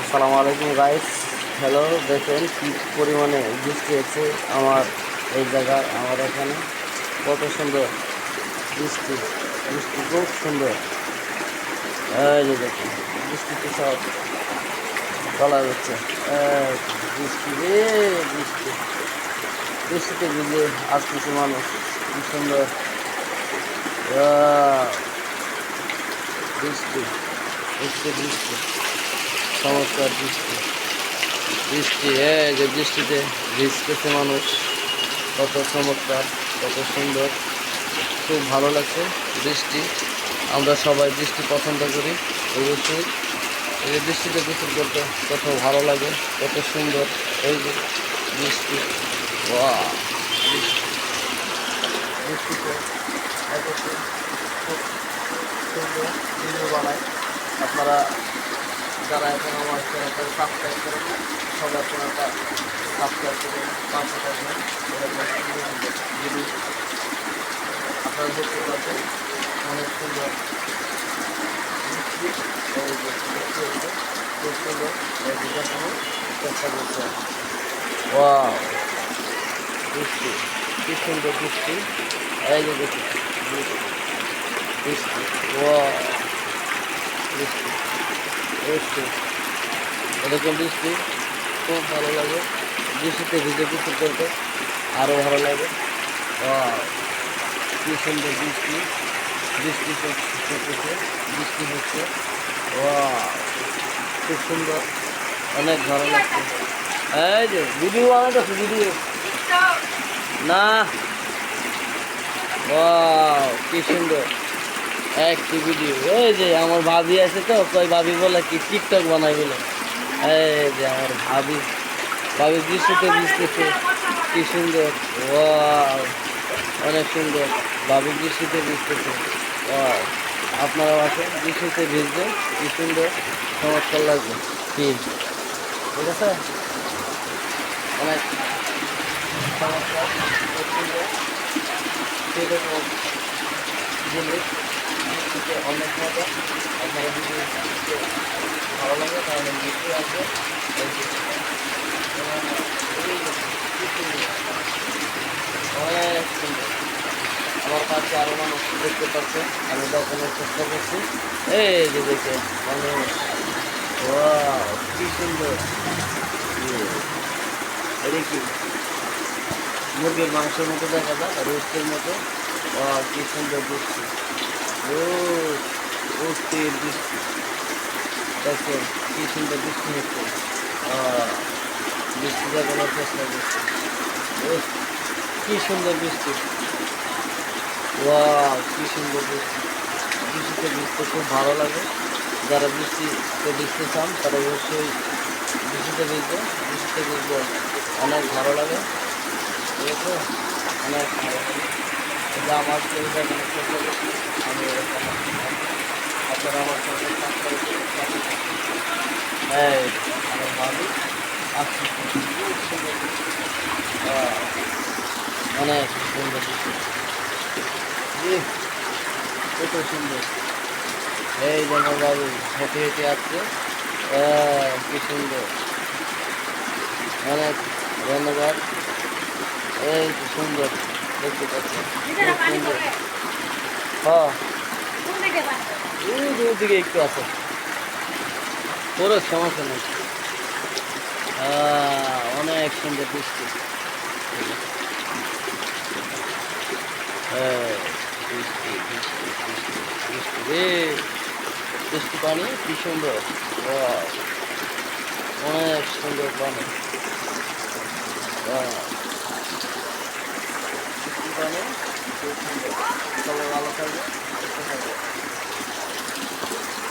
আসসালামু আলাইকুম guys. Hello, দেখেন কি পরিমাণে বৃষ্টি হচ্ছে আমার এই জায়গায়, আমার এখানে কত সুন্দর বৃষ্টি। বৃষ্টি খুব সুন্দর। এই যে দেখেন বৃষ্টিতে সব চলা যাচ্ছে। বৃষ্টি রে বৃষ্টি, বৃষ্টিতে ভিজে আসতেছে মানুষ। কি সুন্দর বৃষ্টি, বৃষ্টি বৃষ্টি, চমৎকার বৃষ্টি। বৃষ্টি, এই যে বৃষ্টিতে ভিজতেছে মানুষ, কত চমৎকার, কত সুন্দর, খুব ভালো লাগছে বৃষ্টি। আমরা সবাই বৃষ্টি পছন্দ করি অবশ্যই। এই যে বৃষ্টিতে গোসল করতে কত ভালো লাগে, কত সুন্দর। এই যে বৃষ্টি, বাহ, বৃষ্টি, বৃষ্টিতে এত খুব সুন্দর ভিডিও বানায়। আপনারা যারা এখন আমার চ্যানেলটা সাবস্ক্রাইব করেন না, সবাই চ্যানেলটা সাবস্ক্রাইব করে পাশে থাকবেন। যদি আপনারা দেখতে পাচ্ছেন অনেক সুন্দর বৃষ্টি, এই যে বৃষ্টি হচ্ছে খুব সুন্দর। এই যে দেখানোর চেষ্টা করছে। ওয়াও, বৃষ্টি, কি সুন্দর বৃষ্টি। এই যে দেখুন বৃষ্টি, বৃষ্টি, ওয়াও, বৃষ্টি, বৃষ্টি, এরকম বৃষ্টি খুব ভালো লাগে। বৃষ্টিতে ভিজে গোসল করতে আরও ভালো লাগে। কি সুন্দর বৃষ্টি, বৃষ্টি করতেছে, বৃষ্টি হচ্ছে। খুব সুন্দর, অনেক ভালো লাগছে। এই যে ভিডিও বানাইতেছে, ভিডিও না। কি সুন্দর একটি ভিডিও। এই যে আমার ভাবি আছে, তো কই ভাবি বলে কি টিকটক বানাই বলে। এই যে আমার ভাবি, ভাবি বৃষ্টিতে ভিজতেছে, কি সুন্দর। ওয়াও, অনেক সুন্দর। ভাবি বৃষ্টিতে ভিজতেছে। ওয়াও, আপনারাও আছেন বৃষ্টিতে ভিজবে, কি সুন্দর, চমৎকার লাগবে। কি ঠিক আছে, অনেক চমৎকার, খুব সুন্দর। সেরকম জিনিস বৃষ্টিতে অনেক মজা। আপনারা যদি বৃষ্টিতে ভালো লাগে তাহলে বৃষ্টি আসবে। এই যে অনেক সুন্দর। আমার কাছে আরো মানুষ দেখতে পাচ্ছে, আমি দেখানোর চেষ্টা করছি। এই যে দেখে মানুষ, কি সুন্দর। এটা কি মুরগির মাংসের মতো দেখা যায়, রোস্টের মতো। কি সুন্দর বৃষ্টি, অস্থির বৃষ্টি। দেখেন কি সুন্দর বৃষ্টি হচ্ছে। বৃষ্টি দেখানোর চেষ্টা করছি। কি সুন্দর বৃষ্টি, কি সুন্দর বৃষ্টি। বৃষ্টিতে ভিজতে খুব ভালো লাগে। যারা বৃষ্টিতে ভিজতে চান তারা অবশ্যই বৃষ্টিতে ভিজবে। বৃষ্টিতে ভিজবে অনেক ভালো লাগে, ঠিক আছে, অনেক ভালো লাগে। এটা আমার চ্যানেলটা অনেক চেষ্টা করছি আমি এখানে। আপনারা আমার চ্যানেল সাবস্ক্রাইব করে পাশে থাকুন। এই আমার ভাবি আসছে, খুব সুন্দর বৃষ্টি। অনেক সুন্দর বৃষ্টি, কত সুন্দর। এই যে আমার বাবু হেঁটে হেঁটে আসছে, কি সুন্দর, অনেক ধন্যবাদ। এই কি সুন্দর দেখতে পাচ্ছেন, খুব সুন্দর। হ্যাঁ, দূর দিকে একটু আছে, কোনো সমস্যা নেই। অনেক সুন্দর বৃষ্টি। বৃষ্টি বৃষ্টি বৃষ্টি বৃষ্টি রে, বৃষ্টি পানি কি সুন্দর। অনেক সুন্দর পানি। বৃষ্টি পানি খুব সুন্দর। সবাই ভালো থাকবে।